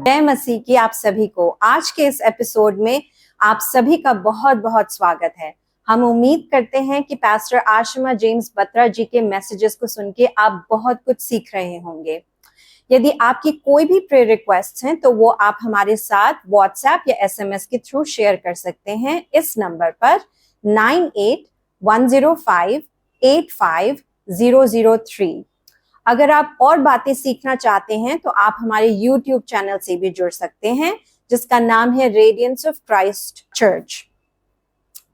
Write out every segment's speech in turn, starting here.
जय मसीह की आप सभी को आज के इस एपिसोड में आप सभी का बहुत बहुत स्वागत है। हम उम्मीद करते हैं कि पास्टर आशिमा जेम्स बत्रा जी के मैसेजेस को सुन के आप बहुत कुछ सीख रहे होंगे। यदि आपकी कोई भी प्रेयर रिक्वेस्ट हैं तो वो आप हमारे साथ व्हाट्सएप या एसएमएस के थ्रू शेयर कर सकते हैं इस नंबर पर 9810585003। अगर आप और बातें सीखना चाहते हैं तो आप हमारे YouTube चैनल से भी जुड़ सकते हैं जिसका नाम है रेडियंस ऑफ क्राइस्ट चर्च।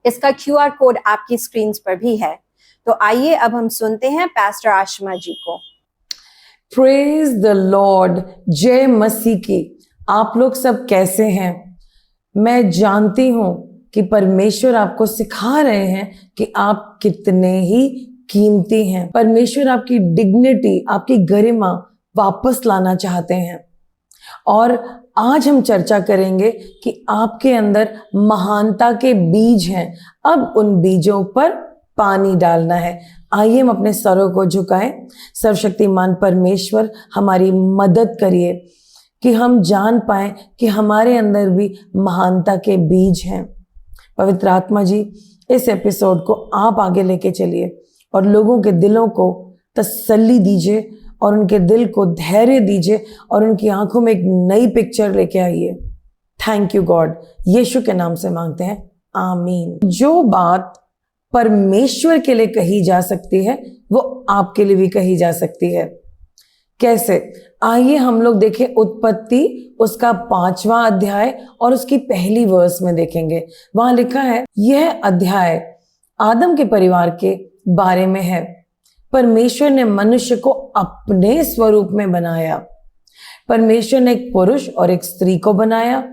इसका QR कोड आपकी स्क्रीन पर भी है। तो आइए अब हम सुनते हैं पास्टर आशिमा जी को। प्रेज द लॉर्ड, जय मसीह की। आप लोग सब कैसे हैं? मैं जानती हूं कि परमेश्वर आपको सिखा रहे हैं कि आप कितने ही कीमती हैं। परमेश्वर आपकी डिग्निटी, आपकी गरिमा वापस लाना चाहते हैं। और आज हम चर्चा करेंगे कि आपके अंदर महानता के बीज हैं, अब उन बीजों पर पानी डालना है। आइए हम अपने सरों को झुकाएं। सर्वशक्तिमान परमेश्वर हमारी मदद करिए कि हम जान पाएं कि हमारे अंदर भी महानता के बीज हैं। पवित्र आत्मा जी, इस एपिसोड को आप आगे लेके चलिए और लोगों के दिलों को तसल्ली दीजिए और उनके दिल को धैर्य दीजिए और उनकी आंखों में एक नई पिक्चर लेके आइए। थैंक यू गॉड, यीशु के नाम से मांगते हैं, आमीन। जो बात परमेश्वर के लिए कही जा सकती है वो आपके लिए भी कही जा सकती है। कैसे? आइए हम लोग देखें उत्पत्ति उसका 5वां अध्याय और उसकी पहली वर्स में देखेंगे। वहां लिखा है, यह अध्याय आदम के परिवार के बारे में है। परमेश्वर ने मनुष्य को अपने स्वरूप में बनाया। परमेश्वर ने एक पुरुष और एक स्त्री को बनाया।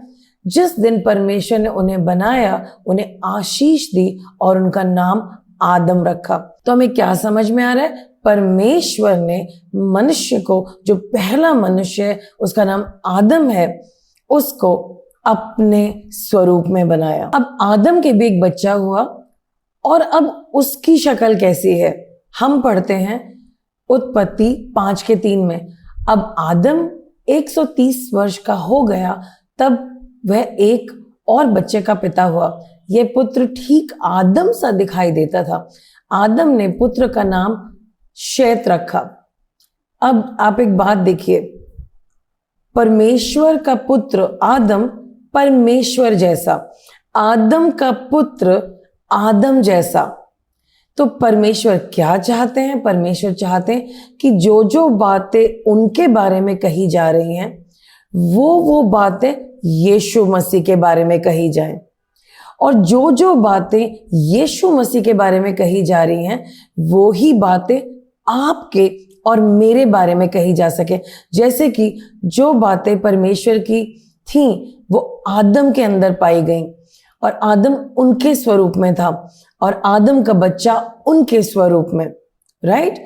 जिस दिन परमेश्वर ने उन्हें बनाया, उन्हें आशीष दी और उनका नाम आदम रखा। तो हमें क्या समझ में आ रहा है? परमेश्वर ने मनुष्य को, जो पहला मनुष्य है उसका नाम आदम है, उसको अपने स्वरूप में बनाया। अब आदम के भी एक बच्चा हुआ और अब उसकी शक्ल कैसी है? हम पढ़ते हैं उत्पत्ति 5:3 में, अब आदम 130 वर्ष का हो गया तब वह एक और बच्चे का पिता हुआ। यह पुत्र ठीक आदम सा दिखाई देता था। आदम ने पुत्र का नाम शेत रखा। अब आप एक बात देखिए, परमेश्वर का पुत्र आदम परमेश्वर जैसा, आदम का पुत्र आदम जैसा। तो परमेश्वर क्या चाहते हैं? परमेश्वर चाहते हैं कि जो जो बातें उनके बारे में कही जा रही हैं वो बातें यीशु मसीह के बारे में कही जाएं, और जो जो बातें यीशु मसीह के बारे में कही जा रही हैं वो ही बातें आपके और मेरे बारे में कही जा सके। जैसे कि जो बातें परमेश्वर की थी वो आदम के अंदर पाई गई और आदम उनके स्वरूप में था और आदम का बच्चा उनके स्वरूप में, राइट?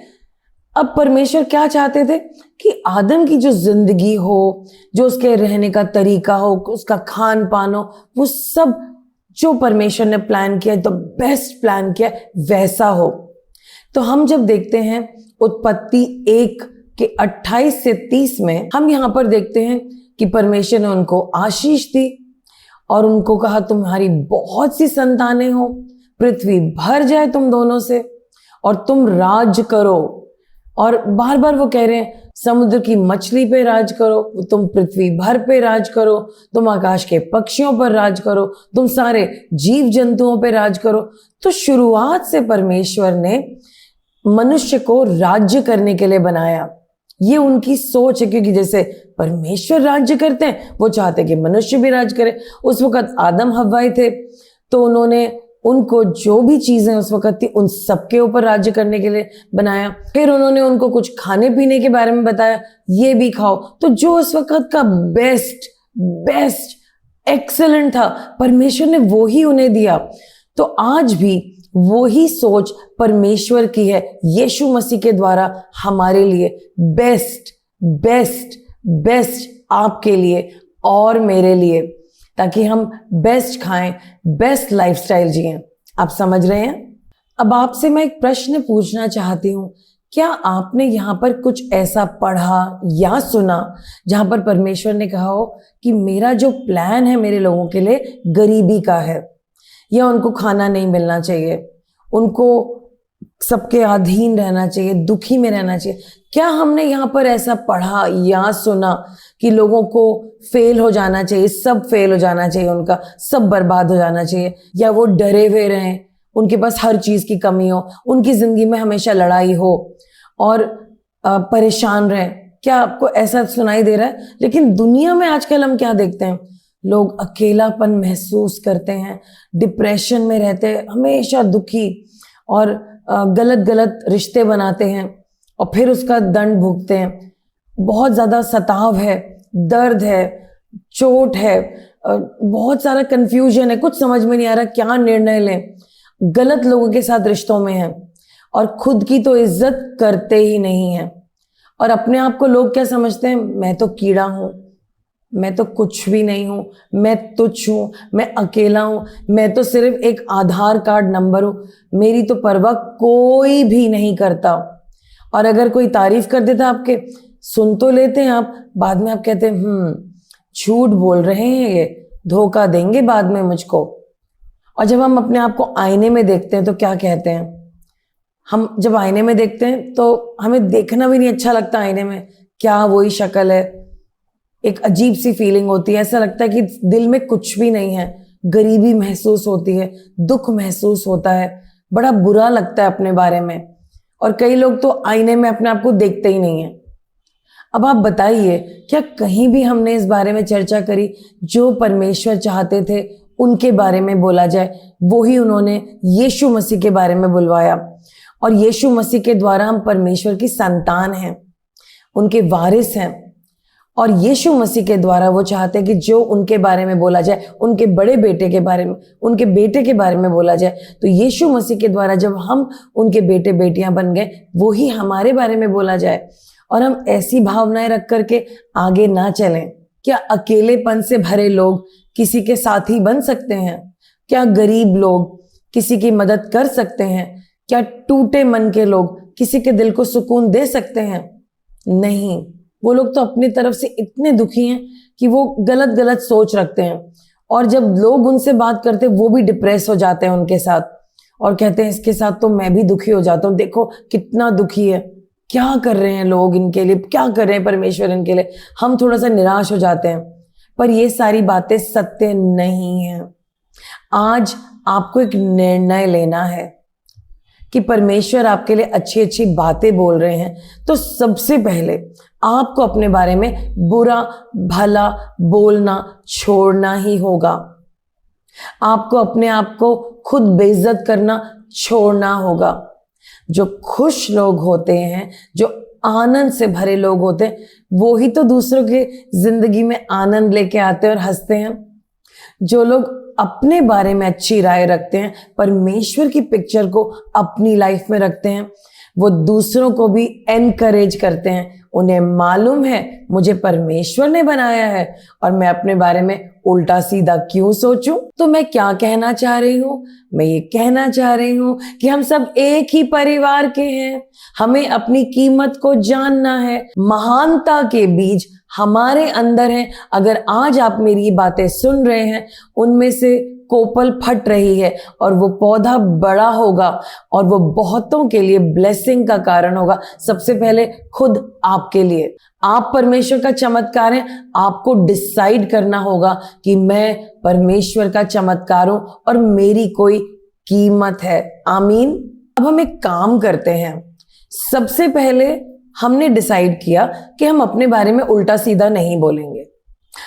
अब परमेश्वर क्या चाहते थे कि आदम की जो जिंदगी हो, जो उसके रहने का तरीका हो, उसका खान पान हो, वो सब जो परमेश्वर ने प्लान किया, द बेस्ट प्लान किया, वैसा हो। तो हम जब देखते हैं उत्पत्ति 1 के 28 से 30 में, हम यहां पर देखते हैं कि परमेश्वर ने उनको आशीष दी और उनको कहा तुम्हारी बहुत सी संतानें हो, पृथ्वी भर जाए तुम दोनों से और तुम राज करो। और बार बार वो कह रहे हैं समुद्र की मछली पे राज करो, तुम पृथ्वी भर पे राज करो, तुम आकाश के पक्षियों पर राज करो, तुम सारे जीव जंतुओं पे राज करो। तो शुरुआत से परमेश्वर ने मनुष्य को राज्य करने के लिए बनाया। ये उनकी सोच है, क्योंकि जैसे परमेश्वर राज्य करते हैं वो चाहते हैं कि मनुष्य भी राज करे। उस वक्त आदम हव्वा थे तो उन्होंने उनको जो भी चीजें उस वक्त थी उन सबके ऊपर राज्य करने के लिए बनाया। फिर उन्होंने उनको कुछ खाने पीने के बारे में बताया, ये भी खाओ। तो जो उस वक्त का बेस्ट एक्सेलेंट था, परमेश्वर ने वो ही उन्हें दिया। तो आज भी वो ही सोच परमेश्वर की है यीशु मसीह के द्वारा हमारे लिए, बेस्ट आपके लिए और मेरे लिए, ताकि हम बेस्ट खाएं, बेस्ट लाइफस्टाइल जिएं। आप समझ रहे हैं? अब आपसे मैं एक प्रश्न पूछना चाहती हूं, क्या आपने यहाँ पर कुछ ऐसा पढ़ा या सुना जहां पर परमेश्वर ने कहा हो कि मेरा जो प्लान है मेरे लोगों के लिए गरीबी का है, या उनको खाना नहीं मिलना चाहिए, उनको सबके अधीन रहना चाहिए, दुखी में रहना चाहिए? क्या हमने यहाँ पर ऐसा पढ़ा या सुना कि लोगों को फेल हो जाना चाहिए, सब फेल हो जाना चाहिए, उनका सब बर्बाद हो जाना चाहिए, या वो डरे हुए रहें, उनके पास हर चीज की कमी हो, उनकी जिंदगी में हमेशा लड़ाई हो और परेशान रहें? क्या आपको ऐसा सुनाई दे रहा है? लेकिन दुनिया में आजकल हम क्या देखते हैं? लोग अकेलापन महसूस करते हैं, डिप्रेशन में रहते हैं, हमेशा दुखी, और गलत गलत रिश्ते बनाते हैं और फिर उसका दंड भुगतते हैं। बहुत ज्यादा सताव है, दर्द है, चोट है, बहुत सारा कंफ्यूजन है, कुछ समझ में नहीं आ रहा क्या निर्णय लें, गलत लोगों के साथ रिश्तों में हैं और खुद की तो इज्जत करते ही नहीं हैं। और अपने आप को लोग क्या समझते हैं? मैं तो कीड़ा हूं, मैं तो कुछ भी नहीं हूं, मैं तुच्छ हूं, मैं अकेला हूं, मैं तो सिर्फ एक आधार कार्ड नंबर हूं, मेरी तो परवाह कोई भी नहीं करता। और अगर कोई तारीफ कर देता आपके, सुन तो लेते हैं आप, बाद में आप कहते हैं झूठ बोल रहे हैं, ये धोखा देंगे बाद में मुझको। और जब हम अपने आप को आईने में देखते हैं तो क्या कहते हैं? हम जब आईने में देखते हैं तो हमें देखना भी नहीं अच्छा लगता आईने में, क्या वही शक्ल है, एक अजीब सी फीलिंग होती है, ऐसा लगता है कि दिल में कुछ भी नहीं है, गरीबी महसूस होती है, दुख महसूस होता है, बड़ा बुरा लगता है अपने बारे में। और कई लोग तो आईने में अपने आप को देखते ही नहीं है। अब आप बताइए, क्या कहीं भी हमने इस बारे में चर्चा करी जो परमेश्वर चाहते थे उनके बारे में बोला जाए? वो ही उन्होंने यीशु मसीह के बारे में बुलवाया, और यीशु मसीह के द्वारा हम परमेश्वर की संतान हैं, उनके वारिस हैं। और यीशु मसीह के द्वारा वो चाहते हैं कि जो उनके बारे में बोला जाए, उनके बड़े बेटे के बारे में, उनके बेटे के बारे में बोला जाए। तो यीशु मसीह के द्वारा जब हम उनके बेटे बेटियां बन गए, वो ही हमारे बारे में बोला जाए, और हम ऐसी भावनाएं रख करके आगे ना चलें। क्या अकेलेपन से भरे लोग किसी के साथी बन सकते हैं? क्या गरीब लोग किसी की मदद कर सकते हैं? क्या टूटे मन के लोग किसी के दिल को सुकून दे सकते हैं? नहीं, वो लोग तो अपनी तरफ से इतने दुखी हैं कि वो गलत गलत सोच रखते हैं, और जब लोग उनसे बात करते हैं वो भी डिप्रेस हो जाते हैं उनके साथ, और कहते हैं इसके साथ तो मैं भी दुखी हो जाता हूँ, देखो कितना दुखी है, क्या कर रहे हैं लोग इनके लिए, क्या कर रहे हैं परमेश्वर इनके लिए। हम थोड़ा सा निराश हो जाते हैं, पर ये सारी बातें सत्य नहीं है। आज आपको एक निर्णय लेना है कि परमेश्वर आपके लिए अच्छी अच्छी बातें बोल रहे हैं, तो सबसे पहले आपको अपने बारे में बुरा भला बोलना छोड़ना ही होगा। आपको अपने आप को खुद बेइज्जत करना छोड़ना होगा। जो खुश लोग होते हैं, जो आनंद से भरे लोग होते हैं, वो ही तो दूसरों की जिंदगी में आनंद लेके आते हैं और हंसते हैं। जो लोग अपने बारे में अच्छी राय रखते हैं, परमेश्वर की पिक्चर को अपनी लाइफ में रखते हैं, वो दूसरों को भी एनकरेज करते हैं। उन्हें मालूम है मुझे परमेश्वर ने बनाया है और मैं अपने बारे में उल्टा सीधा क्यों सोचूं। तो मैं क्या कहना चाह रही हूं? मैं ये कहना चाह रही हूं कि हम सब एक ही परिवार के हैं। हमें अपनी कीमत को जानना है। महानता के बीज हमारे अंदर है। अगर आज आप मेरी बातें सुन रहे हैं, उनमें से कोपल फट रही है और वो पौधा बड़ा होगा और वो बहुतों के लिए ब्लेसिंग का कारण होगा। सबसे पहले खुद आपके लिए। आप परमेश्वर का चमत्कार हैं। आपको डिसाइड करना होगा कि मैं परमेश्वर का चमत्कार हूं और मेरी कोई कीमत है। आमीन। अब हम एक काम करते हैं। सबसे पहले हमने डिसाइड किया कि हम अपने बारे में उल्टा सीधा नहीं बोलेंगे।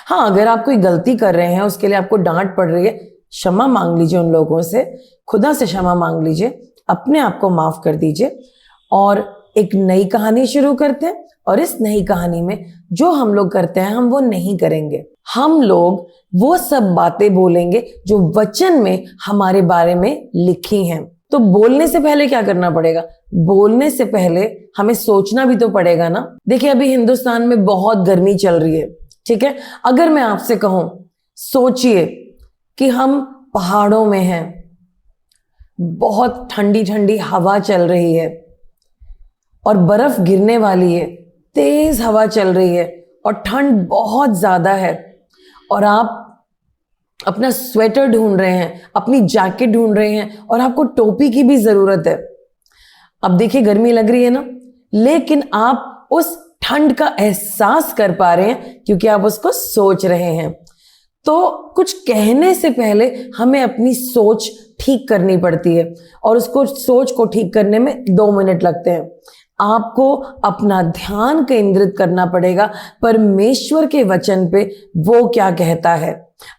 हाँ, अगर आप कोई गलती कर रहे हैं, उसके लिए आपको डांट पड़ रही है, क्षमा मांग लीजिए उन लोगों से, खुदा से क्षमा मांग लीजिए, अपने आप को माफ कर दीजिए और एक नई कहानी शुरू करते हैं। और इस नई कहानी में जो हम लोग करते हैं, हम वो नहीं करेंगे। हम लोग वो सब बातें बोलेंगे जो वचन में हमारे बारे में लिखी हैं। तो बोलने से पहले क्या करना पड़ेगा? बोलने से पहले हमें सोचना भी तो पड़ेगा ना। देखिए, अभी हिंदुस्तान में बहुत गर्मी चल रही है, ठीक है। अगर मैं आपसे कहूं, सोचिए कि हम पहाड़ों में हैं, बहुत ठंडी ठंडी हवा चल रही है और बर्फ गिरने वाली है, तेज हवा चल रही है और ठंड बहुत ज्यादा है और आप अपना स्वेटर ढूंढ रहे हैं, अपनी जैकेट ढूंढ रहे हैं और आपको टोपी की भी जरूरत है। अब देखिए गर्मी लग रही है ना, लेकिन आप उस ठंड का एहसास कर पा रहे हैं क्योंकि आप उसको सोच रहे हैं। तो कुछ कहने से पहले हमें अपनी सोच ठीक करनी पड़ती है और उसको सोच को ठीक करने में 2 मिनट लगते हैं। आपको अपना ध्यान केंद्रित करना पड़ेगा परमेश्वर के वचन पे, वो क्या कहता है।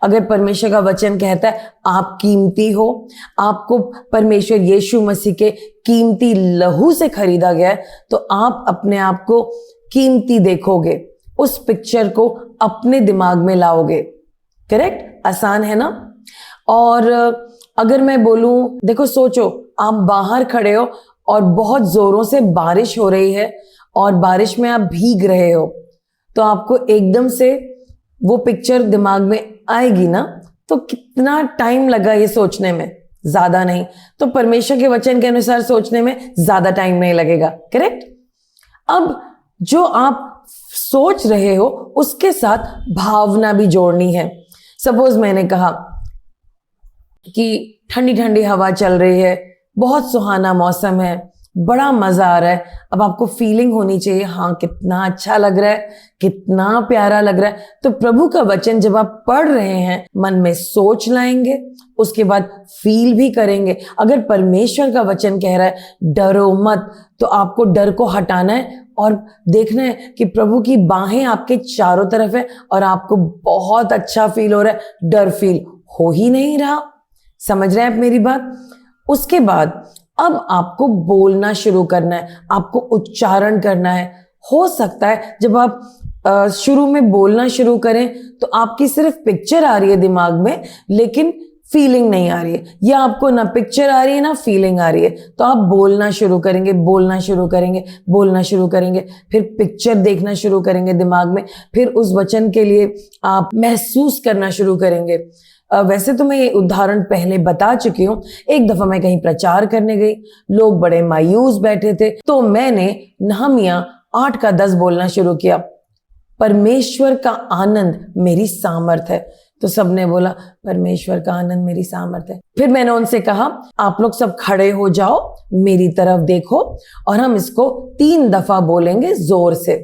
अगर परमेश्वर का वचन कहता है आप कीमती हो, आपको परमेश्वर यीशु मसीह के कीमती लहू से खरीदा गया है, तो आप अपने आप को कीमती देखोगे, उस पिक्चर को अपने दिमाग में लाओगे। करेक्ट? आसान है ना? और अगर मैं बोलूं, देखो सोचो आप बाहर खड़े हो और बहुत जोरों से बारिश हो रही है और बारिश में आप भीग रहे हो, तो आपको एकदम से वो पिक्चर दिमाग में आएगी ना? तो कितना टाइम लगा ये सोचने में? ज्यादा नहीं। तो परमेश्वर के वचन के अनुसार सोचने में ज्यादा टाइम नहीं लगेगा। करेक्ट? अब जो आप सोच रहे हो उसके साथ भावना भी जोड़नी है। सपोज मैंने कहा कि ठंडी ठंडी हवा चल रही है, बहुत सुहाना मौसम है, बड़ा मजा आ रहा है। अब आपको फीलिंग होनी चाहिए, हाँ कितना अच्छा लग रहा है, कितना प्यारा लग रहा है। तो प्रभु का वचन जब आप पढ़ रहे हैं, मन में सोच लाएंगे, उसके बाद फील भी करेंगे। अगर परमेश्वर का वचन कह रहा है डरो मत, तो आपको डर को हटाना है और देखना है कि प्रभु की बाहें आपके चारों तरफ है और आपको बहुत अच्छा फील हो रहा है, डर फील हो ही नहीं रहा। समझ रहे हैं आप मेरी बात? उसके बाद अब आपको बोलना शुरू करना है, आपको उच्चारण करना है। हो सकता है जब आप शुरू में बोलना शुरू करें तो आपकी सिर्फ पिक्चर आ रही है दिमाग में, लेकिन फीलिंग नहीं आ रही है, या आपको ना पिक्चर आ रही है ना फीलिंग आ रही है। तो आप बोलना शुरू करेंगे, बोलना शुरू करेंगे, बोलना शुरू करेंगे, फिर पिक्चर देखना शुरू करेंगे दिमाग में, फिर उस वचन के लिए आप महसूस करना शुरू करेंगे। वैसे तो मैं ये उदाहरण पहले बता चुकी हूँ। एक दफा मैं कहीं प्रचार करने गई, लोग बड़े मायूस बैठे थे, तो मैंने नहमिया 8:10 बोलना शुरू किया, परमेश्वर का आनंद मेरी सामर्थ है। तो सबने बोला परमेश्वर का आनंद मेरी सामर्थ है। फिर मैंने उनसे कहा आप लोग सब खड़े हो जाओ, मेरी तरफ देखो और हम इसको 3 दफा बोलेंगे जोर से।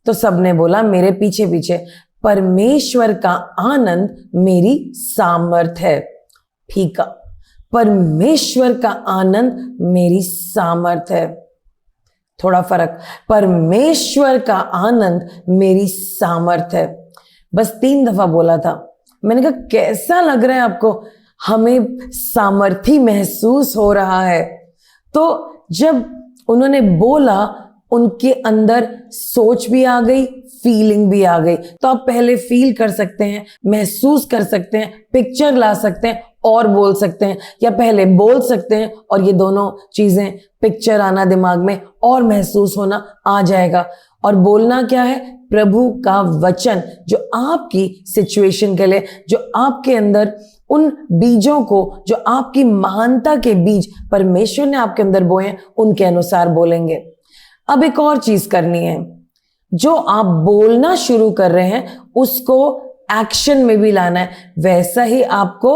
तो सबने बोला मेरे पीछे पीछे, परमेश्वर का आनंद मेरी सामर्थ है। फीका, परमेश्वर का आनंद मेरी सामर्थ है। थोड़ा फर्क, परमेश्वर का आनंद मेरी सामर्थ है। बस 3 दफा बोला था। मैंने कहा कैसा लग रहा है आपको? हमें सामर्थी महसूस हो रहा है। तो जब उन्होंने बोला, उनके अंदर सोच भी आ गई, फीलिंग भी आ गई। तो आप पहले फील कर सकते हैं, महसूस कर सकते हैं, पिक्चर ला सकते हैं और बोल सकते हैं, या पहले बोल सकते हैं और ये दोनों चीजें, पिक्चर आना दिमाग में और महसूस होना आ जाएगा। और बोलना क्या है? प्रभु का वचन, जो आपकी सिचुएशन के लिए, जो आपके अंदर उन बीजों को, जो आपकी महानता के बीज परमेश्वर ने आपके अंदर बोए हैं, उनके अनुसार बोलेंगे। अब एक और चीज करनी है, जो आप बोलना शुरू कर रहे हैं उसको एक्शन में भी लाना है। वैसा ही आपको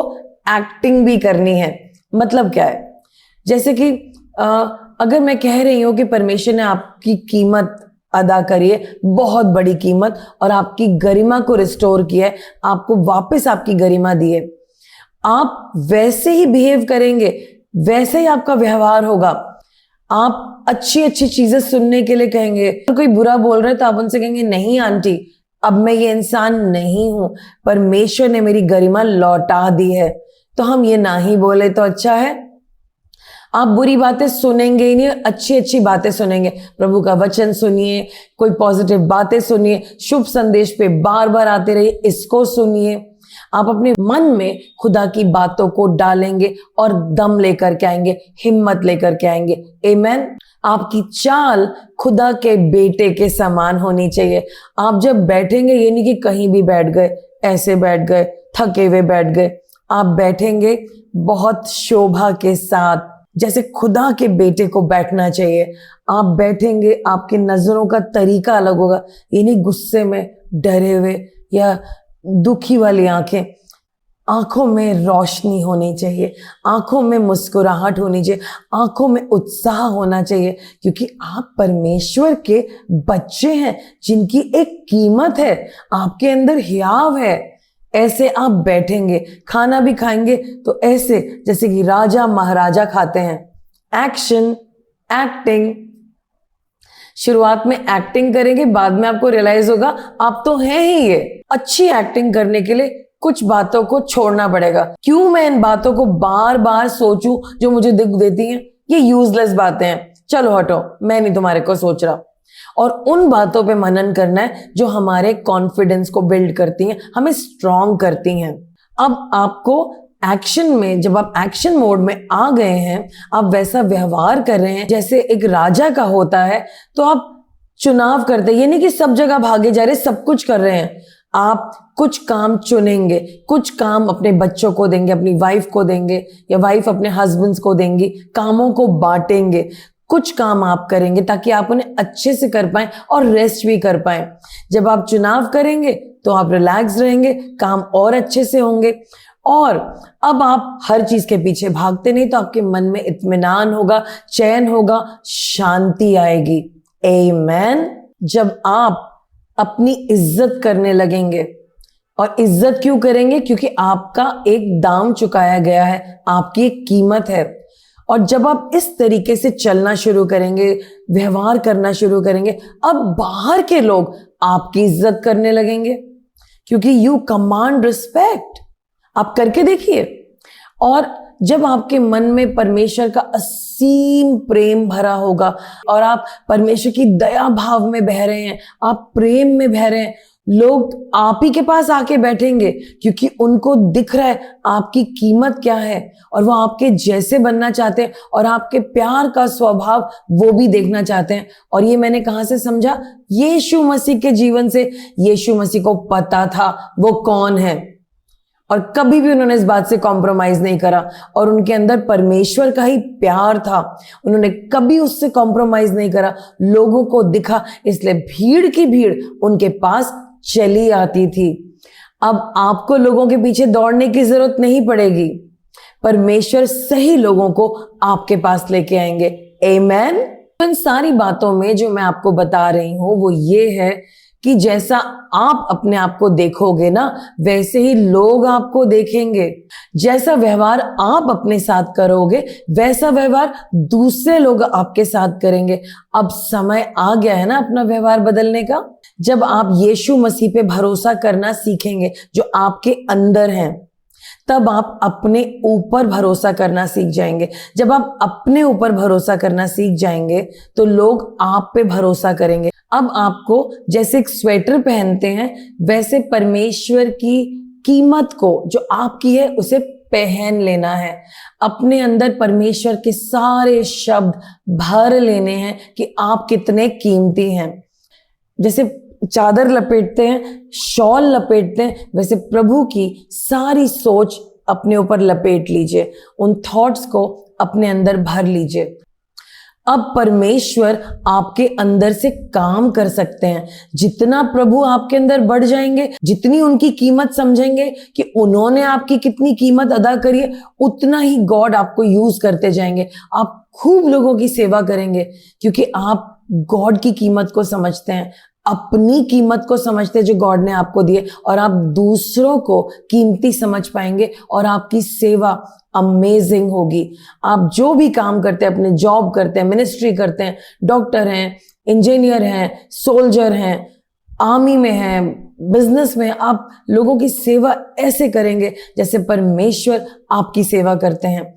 एक्टिंग भी करनी है। मतलब क्या है? जैसे कि अगर मैं कह रही हूं कि परमेश्वर ने आपकी कीमत अदा करी है, बहुत बड़ी कीमत, और आपकी गरिमा को रिस्टोर किया है, आपको वापस आपकी गरिमा दी है, आप वैसे ही बिहेव करेंगे, वैसे ही आपका व्यवहार होगा। आप अच्छी अच्छी चीजें सुनने के लिए कहेंगे। तो कोई बुरा बोल रहा है तो आप उनसे कहेंगे नहीं आंटी, अब मैं ये इंसान नहीं हूं, परमेश्वर ने मेरी गरिमा लौटा दी है। तो हम ये ना ही बोले तो अच्छा है। आप बुरी बातें सुनेंगे ही नहीं, अच्छी अच्छी बातें सुनेंगे। प्रभु का वचन सुनिए, कोई पॉजिटिव बातें सुनिए, शुभ संदेश पे बार बार आते रहिए, इसको सुनिए। आप अपने मन में खुदा की बातों को डालेंगे और दम लेकर के आएंगे, हिम्मत लेकर के आएंगे। आमेन। आपकी चाल खुदा के बेटे के समान होनी चाहिए। आप जब बैठेंगे, ये नहीं कि कहीं भी बैठ गए, ऐसे बैठ गए, थके हुए बैठ गए। आप बैठेंगे बहुत शोभा के साथ, जैसे खुदा के बेटे को बैठना चाहिए। आप बैठेंगे, आपकी नजरों का तरीका अलग होगा, ये नहीं गुस्से में, डरे हुए या दुखी वाली आंखें। आंखों में रोशनी होनी चाहिए, आंखों में मुस्कुराहट होनी चाहिए, आंखों में उत्साह होना चाहिए, क्योंकि आप परमेश्वर के बच्चे हैं जिनकी एक कीमत है, आपके अंदर हियाव है। ऐसे आप बैठेंगे, खाना भी खाएंगे तो ऐसे जैसे कि राजा महाराजा खाते हैं। Action, acting. शुरुआत में एक्टिंग करेंगे, बाद में आपको रियलाइज होगा आप तो हैं ही ये। अच्छी एक्टिंग करने के लिए कुछ बातों को छोड़ना पड़ेगा। क्यों मैं इन बातों को बार बार सोचूं जो मुझे दुख देती हैं? ये यूजलेस बातें हैं, चलो हटो, मैं नहीं तुम्हारे को सोच रहा। और उन बातों पे मनन करना है जो हमारे कॉन्फिडेंस को बिल्ड करती हैं, हमें स्ट्रांग करती हैं। अब आपको एक्शन में, जब आप एक्शन मोड में आ गए हैं, आप वैसा व्यवहार कर रहे हैं जैसे एक राजा का होता है, तो आप चुनाव करते हैं। ये नहीं कि सब जगह भागे जा रहे, सब कुछ कर रहे हैं। आप कुछ काम चुनेंगे, कुछ काम अपने बच्चों को देंगे, अपनी वाइफ को देंगे, या वाइफ अपने हस्बैंड्स को देंगी। कामों को बांटेंगे, कुछ काम आप करेंगे ताकि आप उन्हें अच्छे से कर पाएं और रेस्ट भी कर पाएं। जब आप चुनाव करेंगे तो आप रिलैक्स रहेंगे, काम और अच्छे से होंगे। और अब आप हर चीज के पीछे भागते नहीं, तो आपके मन में इत्मीनान होगा, चैन होगा, शांति आएगी। आमीन। जब आप अपनी इज्जत करने लगेंगे, और इज्जत क्यों करेंगे? क्योंकि आपका एक दाम चुकाया गया है, आपकी एक कीमत है। और जब आप इस तरीके से चलना शुरू करेंगे, व्यवहार करना शुरू करेंगे, अब बाहर के लोग आपकी इज्जत करने लगेंगे, क्योंकि यू कमांड रिस्पेक्ट। आप करके देखिए। और जब आपके मन में परमेश्वर का असीम प्रेम भरा होगा और आप परमेश्वर की दया भाव में बह रहे हैं, आप प्रेम में बह रहे हैं, लोग आप ही के पास आके बैठेंगे, क्योंकि उनको दिख रहा है आपकी कीमत क्या है, और वो आपके जैसे बनना चाहते हैं, और आपके प्यार का स्वभाव वो भी देखना चाहते हैं। और ये मैंने कहां से समझा? यीशु मसीह के जीवन से। यीशु मसीह को पता था वो कौन है, और कभी भी उन्होंने इस बात से कॉम्प्रोमाइज नहीं करा, और उनके अंदर परमेश्वर का ही प्यार था। उन्होंने कभी उससे कॉम्प्रोमाइज नहीं करा। लोगों को दिखा, इसलिए भीड़ की भीड़ उनके पास चली आती थी। अब आपको लोगों के पीछे दौड़ने की जरूरत नहीं पड़ेगी, परमेश्वर सही लोगों को आपके पास लेके आएंगे। आमीन। इन सारी बातों में जो मैं आपको बता रही हूं वो ये है कि जैसा आप अपने आप को देखोगे ना, वैसे ही लोग आपको देखेंगे। जैसा व्यवहार आप अपने साथ करोगे, वैसा व्यवहार दूसरे लोग आपके साथ करेंगे। अब समय आ गया है ना अपना व्यवहार बदलने का। जब आप यीशु मसीह पे भरोसा करना सीखेंगे जो आपके अंदर हैं, तब आप अपने ऊपर भरोसा करना सीख जाएंगे। जब आप अपने ऊपर भरोसा करना सीख जाएंगे तो लोग आप पे भरोसा करेंगे। अब आपको जैसे एक स्वेटर पहनते हैं, वैसे परमेश्वर की कीमत को जो आपकी है उसे पहन लेना है। अपने अंदर परमेश्वर के सारे शब्द भर लेने हैं कि आप कितने कीमती हैं। जैसे चादर लपेटते हैं, शॉल लपेटते हैं, वैसे प्रभु की सारी सोच अपने ऊपर लपेट लीजिए, उन थॉट्स को अपने अंदर भर लीजिए। अब परमेश्वर आपके अंदर से काम कर सकते हैं। जितना प्रभु आपके अंदर बढ़ जाएंगे, जितनी उनकी कीमत समझेंगे कि उन्होंने आपकी कितनी कीमत अदा करी है, उतना ही गॉड आपको यूज करते जाएंगे। आप खूब लोगों की सेवा करेंगे, क्योंकि आप गॉड की कीमत को समझते हैं, अपनी कीमत को समझते हैं जो गॉड ने आपको दी है, और आप दूसरों को कीमती समझ पाएंगे, और आपकी सेवा अमेजिंग होगी। आप जो भी काम करते हैं, अपने जॉब करते हैं, मिनिस्ट्री करते हैं, डॉक्टर हैं, इंजीनियर हैं, सोल्जर हैं, आर्मी में हैं, बिजनेस में, आप लोगों की सेवा ऐसे करेंगे जैसे परमेश्वर आपकी सेवा करते हैं।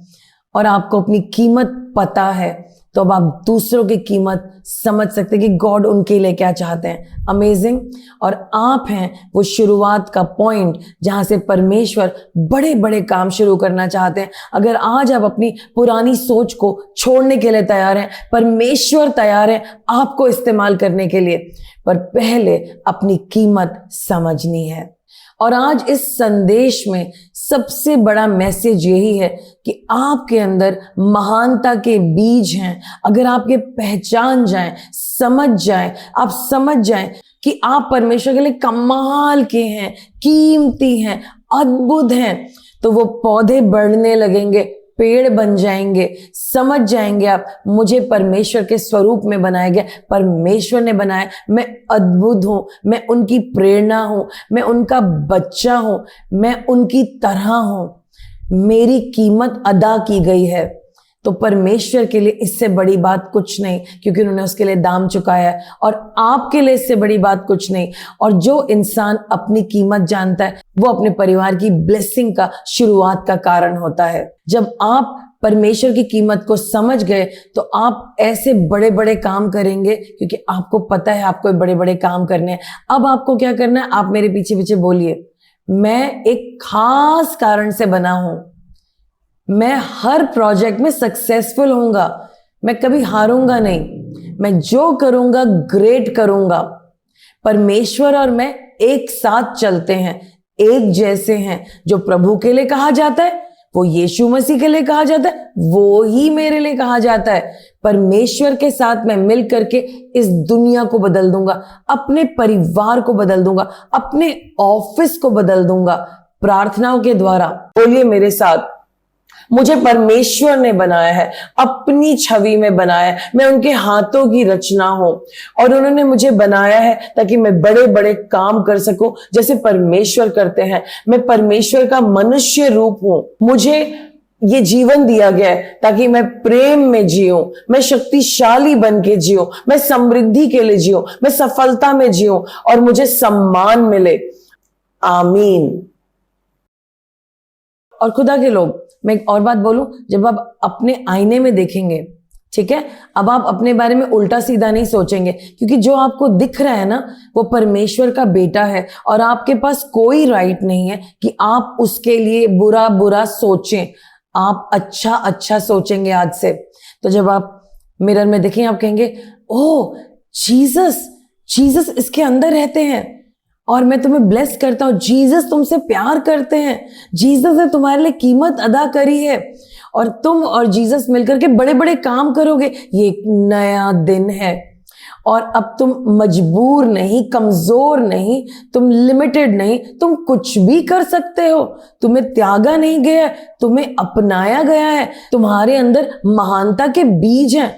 और आपको अपनी कीमत पता है, तो अब आप दूसरों की कीमत समझ सकते हैं कि गॉड उनके लिए क्या चाहते हैं। अमेजिंग। और आप हैं वो शुरुआत का पॉइंट जहां से परमेश्वर बड़े बड़े काम शुरू करना चाहते हैं। अगर आज आप अपनी पुरानी सोच को छोड़ने के लिए तैयार हैं, परमेश्वर तैयार है आपको इस्तेमाल करने के लिए, पर पहले अपनी कीमत समझनी है। और आज इस संदेश में सबसे बड़ा मैसेज यही है कि आपके अंदर महानता के बीज हैं, अगर आप ये पहचान जाएं, समझ जाएं, आप समझ जाएं कि आप परमेश्वर के लिए कमाल के हैं, कीमती हैं, अद्भुत हैं, तो वो पौधे बढ़ने लगेंगे, पेड़ बन जाएंगे। समझ जाएंगे आप, मुझे परमेश्वर के स्वरूप में बनाया गया, परमेश्वर ने बनाया, मैं अद्भुत हूं, मैं उनकी प्रेरणा हूं, मैं उनका बच्चा हूं, मैं उनकी तरह हूं, मेरी कीमत अदा की गई है। तो परमेश्वर के लिए इससे बड़ी बात कुछ नहीं, क्योंकि उन्होंने उसके लिए दाम चुकाया है। और आपके लिए इससे बड़ी बात कुछ नहीं। और जो इंसान अपनी कीमत जानता है, वो अपने परिवार की ब्लेसिंग का शुरुआत का कारण होता है। जब आप परमेश्वर की कीमत को समझ गए, तो आप ऐसे बड़े बड़े काम करेंगे, क्योंकि आपको पता है आपको बड़े बड़े काम करने हैं। अब आपको क्या करना है, आप मेरे पीछे पीछे बोलिए, मैं एक खास कारण से बना हूं, मैं हर प्रोजेक्ट में सक्सेसफुल होऊंगा, मैं कभी हारूंगा नहीं, मैं जो करूंगा ग्रेट करूंगा। परमेश्वर और मैं एक साथ चलते हैं, एक जैसे हैं। जो प्रभु के लिए कहा जाता है, वो यीशु मसीह के लिए कहा जाता है, वो ही मेरे लिए कहा जाता है। परमेश्वर के साथ मैं मिल करके इस दुनिया को बदल दूंगा, अपने परिवार को बदल दूंगा, अपने ऑफिस को बदल दूंगा, प्रार्थनाओं के द्वारा। बोलिए मेरे साथ, मुझे परमेश्वर ने बनाया है, अपनी छवि में बनाया है, मैं उनके हाथों की रचना हूं, और उन्होंने मुझे बनाया है ताकि मैं बड़े बड़े काम कर सकूं जैसे परमेश्वर करते हैं। मैं परमेश्वर का मनुष्य रूप हूं, मुझे ये जीवन दिया गया है ताकि मैं प्रेम में जीऊं, मैं शक्तिशाली बन के जीऊं, मैं समृद्धि के लिए जीऊं, मैं सफलता में जीऊं, और मुझे सम्मान मिले। आमीन। और खुदा के लोग, मैं एक और बात बोलूं, जब आप अपने आईने में देखेंगे, ठीक है, अब आप अपने बारे में उल्टा सीधा नहीं सोचेंगे, क्योंकि जो आपको दिख रहा है ना, वो परमेश्वर का बेटा है, और आपके पास कोई राइट नहीं है कि आप उसके लिए बुरा बुरा सोचें। आप अच्छा अच्छा सोचेंगे आज से। तो जब आप मिरर में देखें, आप कहेंगे, ओह जीसस, जीसस इसके अंदर रहते हैं, और मैं तुम्हें ब्लेस करता हूं, जीसस तुमसे प्यार करते हैं, जीसस ने तुम्हारे लिए कीमत अदा करी है, और तुम और जीसस मिलकर के बड़े बड़े काम करोगे। ये एक नया दिन है, और अब तुम मजबूर नहीं, कमजोर नहीं, तुम लिमिटेड नहीं, तुम कुछ भी कर सकते हो। तुम्हें त्यागा नहीं गया, तुम्हें अपनाया गया है, तुम्हारे अंदर महानता के बीज हैं।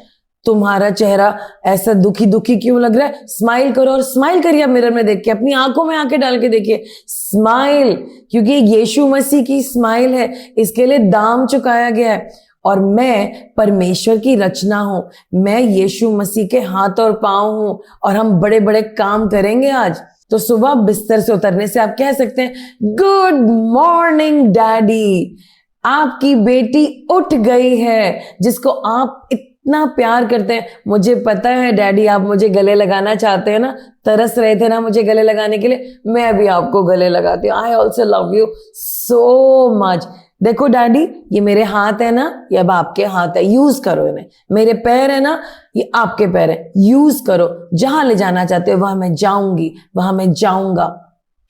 तुम्हारा चेहरा ऐसा दुखी दुखी क्यों लग रहा है? स्माइल करो, और स्माइल करिए आप मिरर में देख के, अपनी आंखों में आंखें डाल के देखिए, स्माइल, क्योंकि यीशु मसीह की स्माइल है, इसके लिए दाम चुकाया गया है। और मैं परमेश्वर की रचना हूं, मैं यीशु मसीह के हाथ और पांव हूं, और हम बड़े बड़े काम करेंगे आज। तो सुबह बिस्तर से उतरने से आप कह सकते हैं, गुड मॉर्निंग डैडी, आपकी बेटी उठ गई है, जिसको आप इतना प्यार करते हैं। मुझे पता है डैडी, आप मुझे गले लगाना चाहते हैं ना, तरस रहे थे ना मुझे गले लगाने के लिए, मैं भी आपको गले लगाती हूँ। I also love you so much. देखो डैडी, ये मेरे हाथ है ना, ये अब आपके हाथ है, यूज करो इन्हें। मेरे पैर है ना, ये आपके पैर है, यूज करो। जहां ले जाना चाहते हो वहां मैं जाऊंगी, वहां मैं जाऊंगा।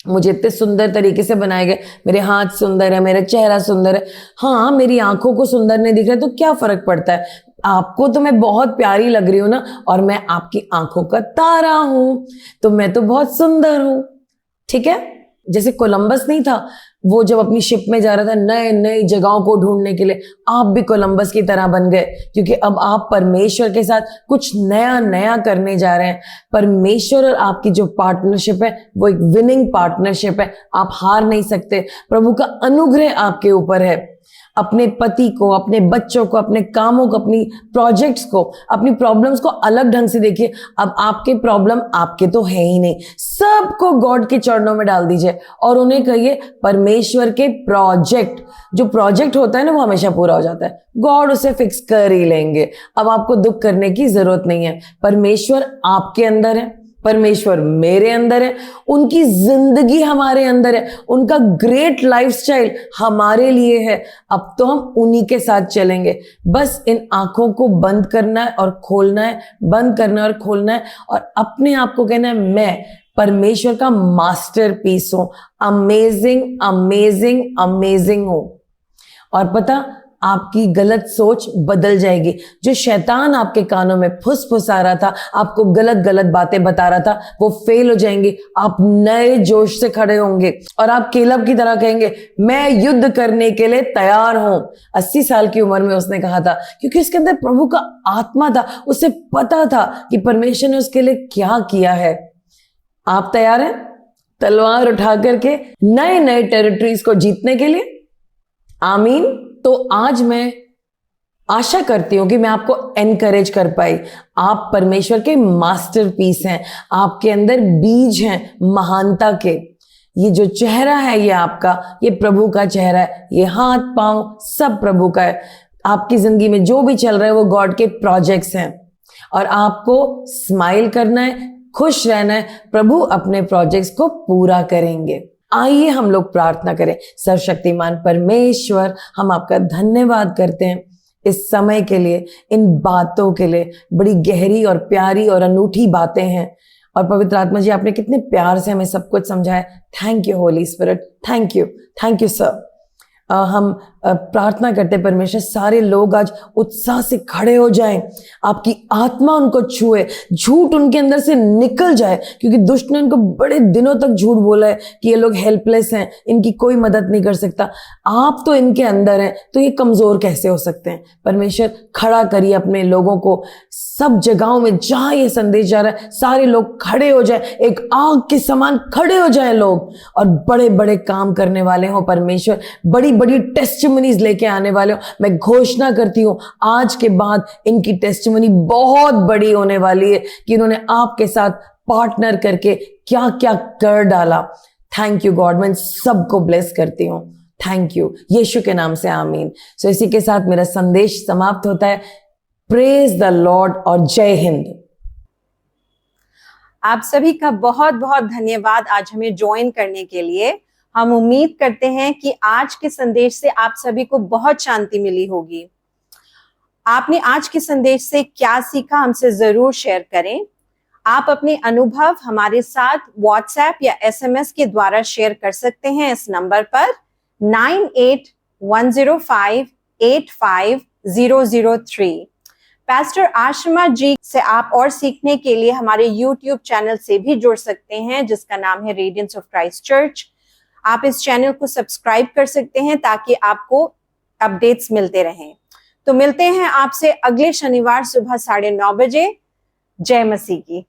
मुझे इतने सुंदर तरीके से बनाए गए, मेरे हाथ सुंदर है, मेरा चेहरा सुंदर है। हाँ, मेरी आंखों को सुंदर नहीं दिख रहा तो क्या फर्क पड़ता है? आपको तो मैं बहुत प्यारी लग रही हूं ना, और मैं आपकी आंखों का तारा हूं, तो मैं तो बहुत सुंदर हूं। ठीक है, जैसे कोलंबस नहीं था, वो जब अपनी शिप में जा रहा था नए नई जगहों को ढूंढने के लिए, आप भी कोलंबस की तरह बन गए, क्योंकि अब आप परमेश्वर के साथ कुछ नया नया करने जा रहे हैं। परमेश्वर और आपकी जो पार्टनरशिप है, वो एक विनिंग पार्टनरशिप है, आप हार नहीं सकते। प्रभु का अनुग्रह आपके ऊपर है। अपने पति को, अपने बच्चों को, अपने कामों को, अपनी प्रोजेक्ट्स को, अपनी प्रॉब्लम्स को अलग ढंग से देखिए। अब आपके प्रॉब्लम आपके तो है ही नहीं, सबको गॉड के चरणों में डाल दीजिए, और उन्हें कहिए परमेश्वर के प्रोजेक्ट, जो प्रोजेक्ट होता है ना, वो हमेशा पूरा हो जाता है, गॉड उसे फिक्स कर ही लेंगे। अब आपको दुख करने की जरूरत नहीं है। परमेश्वर आपके अंदर है, परमेश्वर मेरे अंदर है, उनकी जिंदगी हमारे अंदर है, उनका ग्रेट लाइफस्टाइल हमारे लिए है। अब तो हम उन्हीं के साथ चलेंगे। बस इन आंखों को बंद करना है और खोलना है, बंद करना है और खोलना है, और अपने आप को कहना है, मैं परमेश्वर का मास्टरपीस हूं, अमेजिंग अमेजिंग अमेजिंग हूं। और पता, आपकी गलत सोच बदल जाएगी। जो शैतान आपके कानों में फुसफुसा रहा था, आपको गलत गलत बातें बता रहा था, वो फेल हो जाएंगी। आप नए जोश से खड़े होंगे और आप केलब की तरह कहेंगे, मैं युद्ध करने के लिए तैयार हूं। 80 साल की उम्र में उसने कहा था, क्योंकि उसके अंदर प्रभु का आत्मा था। उसे पता था कि परमेश्वर ने उसके लिए क्या किया है। आप तैयार हैं तलवार उठा करके नए नए टेरिटरीज को जीतने के लिए? आमीन। तो आज मैं आशा करती हूं कि मैं आपको एनकरेज कर पाई। आप परमेश्वर के मास्टरपीस हैं, आपके अंदर बीज हैं महानता के। ये जो चेहरा है ये आपका, ये प्रभु का चेहरा है, ये हाथ पांव सब प्रभु का है। आपकी जिंदगी में जो भी चल रहा है वो गॉड के प्रोजेक्ट्स हैं और आपको स्माइल करना है, खुश रहना है। प्रभु अपने प्रोजेक्ट्स को पूरा करेंगे। आइए हम लोग प्रार्थना करें। सर्वशक्तिमान परमेश्वर, हम आपका धन्यवाद करते हैं इस समय के लिए, इन बातों के लिए। बड़ी गहरी और प्यारी और अनूठी बातें हैं और पवित्र आत्मा जी आपने कितने प्यार से हमें सब कुछ समझाया। Thank you Holi spirit, thank you sir. हम प्रार्थना करते परमेश्वर, सारे लोग आज उत्साह से खड़े हो जाएं, आपकी आत्मा उनको छुए, झूठ उनके अंदर से निकल जाए, क्योंकि दुष्ट ने उनको बड़े दिनों तक झूठ बोला है कि ये लोग हेल्पलेस हैं, इनकी कोई मदद नहीं कर सकता। आप तो इनके अंदर हैं, तो ये कमजोर कैसे हो सकते हैं? परमेश्वर खड़ा करिए अपने लोगों को, सब जगहों में जहां ये संदेश जा रहा है सारे लोग खड़े हो जाए, एक आग के समान खड़े हो जाए लोग, और बड़े बड़े काम करने वाले हो परमेश्वर, बड़ी बड़ी टेस्टिमनीज लेके आने वाले हो। मैं घोषणा करती हूँ आज के बाद इनकी टेस्टिमनी बहुत बड़ी होने वाली है कि इन्होंने आपके साथ पार्टनर करके क्या क्या कर डाला। थैंक यू गॉड, मैं सबको ब्लेस करती हूँ। थैंक यू यीशु के नाम से, आमीन। सो इसी के साथ मेरा संदेश समाप्त होता है। प्रेज द लॉर्ड और जय हिंद। आप सभी का बहुत बहुत धन्यवाद आज हमें ज्वाइन करने के लिए। हम उम्मीद करते हैं कि आज के संदेश से आप सभी को बहुत शांति मिली होगी। आपने आज के संदेश से क्या सीखा हमसे जरूर शेयर करें। आप अपने अनुभव हमारे साथ व्हाट्सएप या एसएमएस के द्वारा शेयर कर सकते हैं इस नंबर पर 9810585003। पास्टर आशिमा जी से आप और सीखने के लिए हमारे YouTube चैनल से भी जुड़ सकते हैं, जिसका नाम है रेडियंस ऑफ क्राइस्ट चर्च। आप इस चैनल को सब्सक्राइब कर सकते हैं ताकि आपको अपडेट्स मिलते रहें। तो मिलते हैं आपसे अगले शनिवार सुबह 9:30 बजे। जय मसीह की।